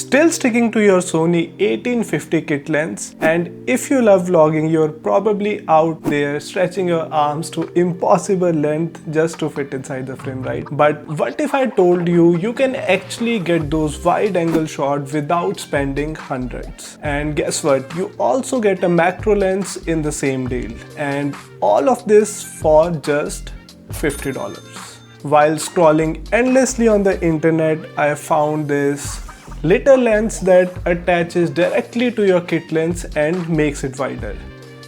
Still sticking to your Sony E10 kit lens, and if you love vlogging, you're probably out there stretching your arms to impossible length just to fit inside the frame, right? But what if I told you you can actually get those wide angle shots without spending hundreds? And guess what? You also get a Macrolens in the same deal, and all of this for just $50. While scrolling endlessly on the internet, I found this little lens that attaches directly to your kit lens and makes it wider.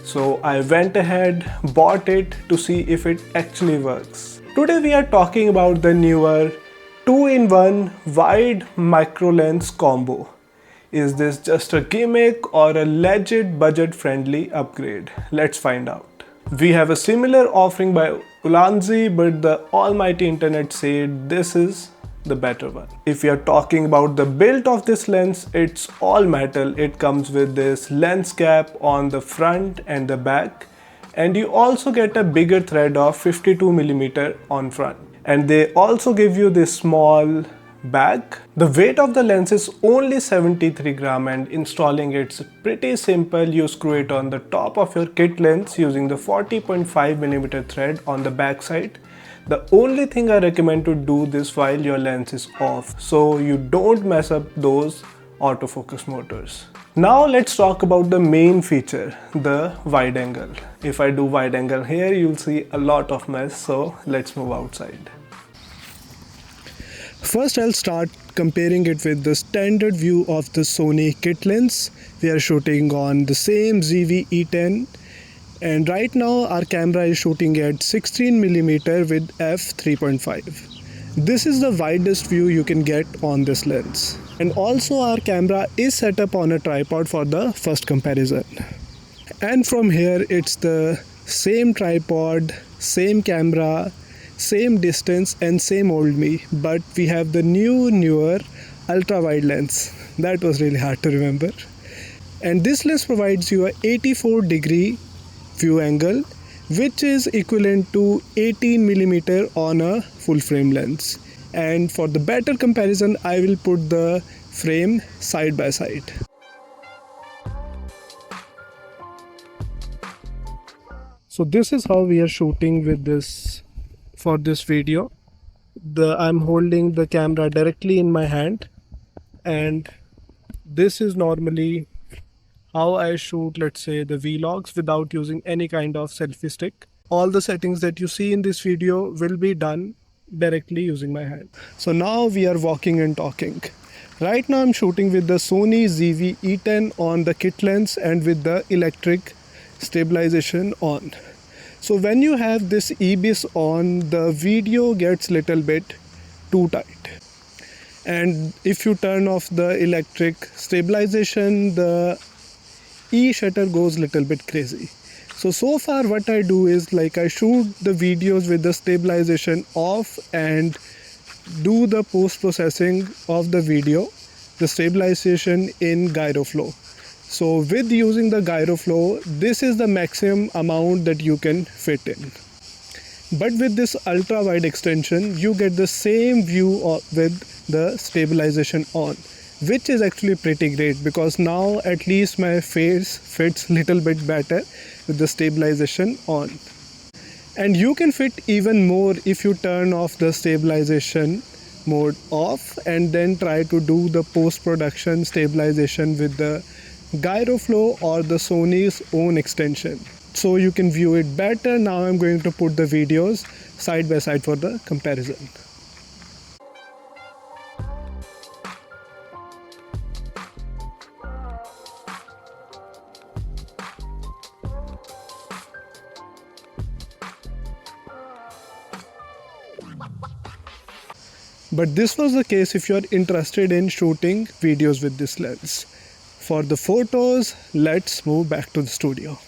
So I went ahead, bought it to see if it actually works. Today we are talking about the Neewer 2-in-1 wide micro lens combo. Is this just a gimmick or a legit budget-friendly upgrade? Let's find out. We have a similar offering by Ulanzi, but the almighty internet said this is the better one. If we are talking about the build of this lens, it's all metal. It comes with this lens cap on the front and the back, and you also get a bigger thread of 52mm on front. And they also give you this small bag. The weight of the lens is only 73 grams, and installing it's pretty simple. You screw it on the top of your kit lens using the 40.5mm thread on the back side. The only thing I recommend to do this while your lens is off, so you don't mess up those autofocus motors. Now let's talk about the main feature, the wide angle. If I do wide angle here, you'll see a lot of mess, so let's move outside. First, I'll start comparing it with the standard view of the Sony kit lens. We are shooting on the same ZV-E10, and right now our camera is shooting at 16mm with f3.5. This is the widest view you can get on this lens. And also our camera is set up on a tripod for the first comparison. And from here it's the same tripod, same camera, same distance and same old me, but we have the newer ultra wide lens. That was really hard to remember. And this lens provides you a 84-degree view angle, which is equivalent to 18mm on a full frame lens. And for the better comparison, I will put the frame side by side. So this is how we are shooting with this for this video. I'm holding the camera directly in my hand, and this is normally how I shoot, let's say, the vlogs without using any kind of selfie stick. All the settings that you see in this video will be done directly using my hand. So now we are walking and talking. Right now I'm shooting with the Sony ZV-E10 on the kit lens and with the electric stabilization on. So when you have this EBIS on, the video gets little bit too tight. And if you turn off the electric stabilization, the E shutter goes little bit crazy. So far what I do is, like, I shoot the videos with the stabilization off and do the post-processing of the video, the stabilization in gyroflow. So with using the gyroflow, this is the maximum amount that you can fit in. But with this ultra wide extension, you get the same view with the stabilization on, which is actually pretty great, because now at least my face fits little bit better with the stabilization on. And you can fit even more if you turn off the stabilization mode off and then try to do the post-production stabilization with the gyroflow or the Sony's own extension, so you can view it better. Now I'm going to put the videos side by side for the comparison. But this was the case if you are interested in shooting videos with this lens. For the photos, let's move back to the studio.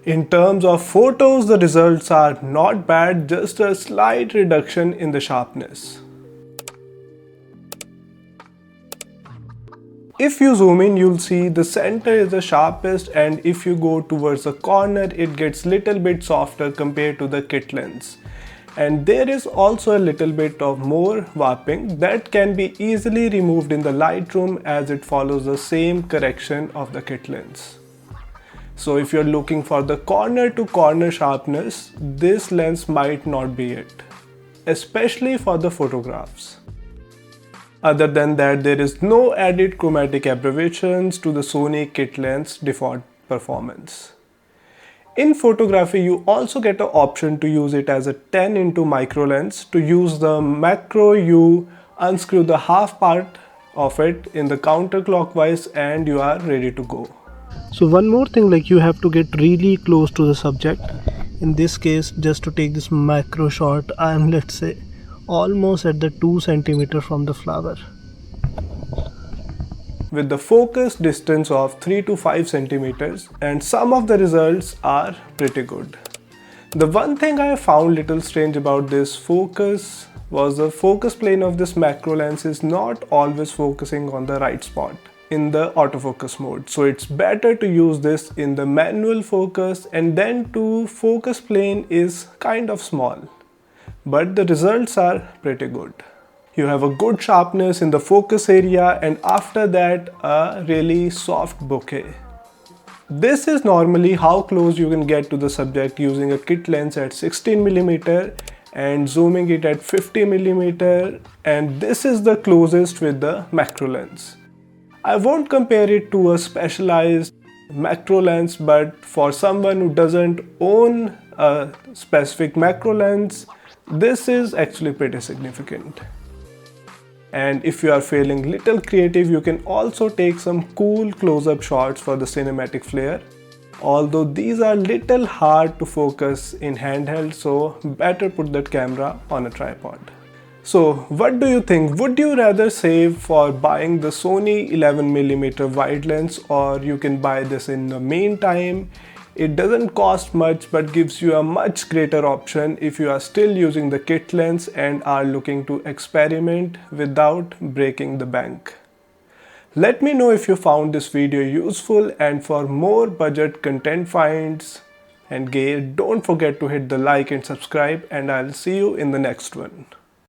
In terms of photos, the results are not bad, just a slight reduction in the sharpness. If you zoom in, you'll see the center is the sharpest, and if you go towards the corner, it gets little bit softer compared to the kit lens. And there is also a little bit of more warping that can be easily removed in the Lightroom as it follows the same correction of the kit lens. So if you're looking for the corner to corner sharpness, this lens might not be it, especially for the photographs. Other than that, there is no added chromatic aberrations to the Sony kit lens default performance. In photography, you also get an option to use it as a 10x Macrolens. To use the macro, you unscrew the half part of it in the counterclockwise and you are ready to go. So one more thing, like you have to get really close to the subject. In this case, just to take this macro shot, I am, let's say, almost at the 2 cm from the flower, with the focus distance of 3 to 5 centimeters, and some of the results are pretty good. The one thing I found little strange about this focus was the focus plane of this macro lens is not always focusing on the right spot in the autofocus mode. So it's better to use this in the manual focus, and then to focus plane is kind of small, but the results are pretty good. You have a good sharpness in the focus area, and after that a really soft bokeh. This is normally how close you can get to the subject using a kit lens at 16mm and zooming it at 50mm, and this is the closest with the macro lens. I won't compare it to a specialized macro lens, but for someone who doesn't own a specific macro lens, this is actually pretty significant. And if you are feeling little creative, you can also take some cool close-up shots for the cinematic flair. Although these are little hard to focus in handheld, so better put that camera on a tripod. So what do you think? Would you rather save for buying the Sony 11mm wide lens, or you can buy this in the meantime? It doesn't cost much but gives you a much greater option if you are still using the kit lens and are looking to experiment without breaking the bank. Let me know if you found this video useful, and for more budget content finds and gear, don't forget to hit the like and subscribe, and I'll see you in the next one.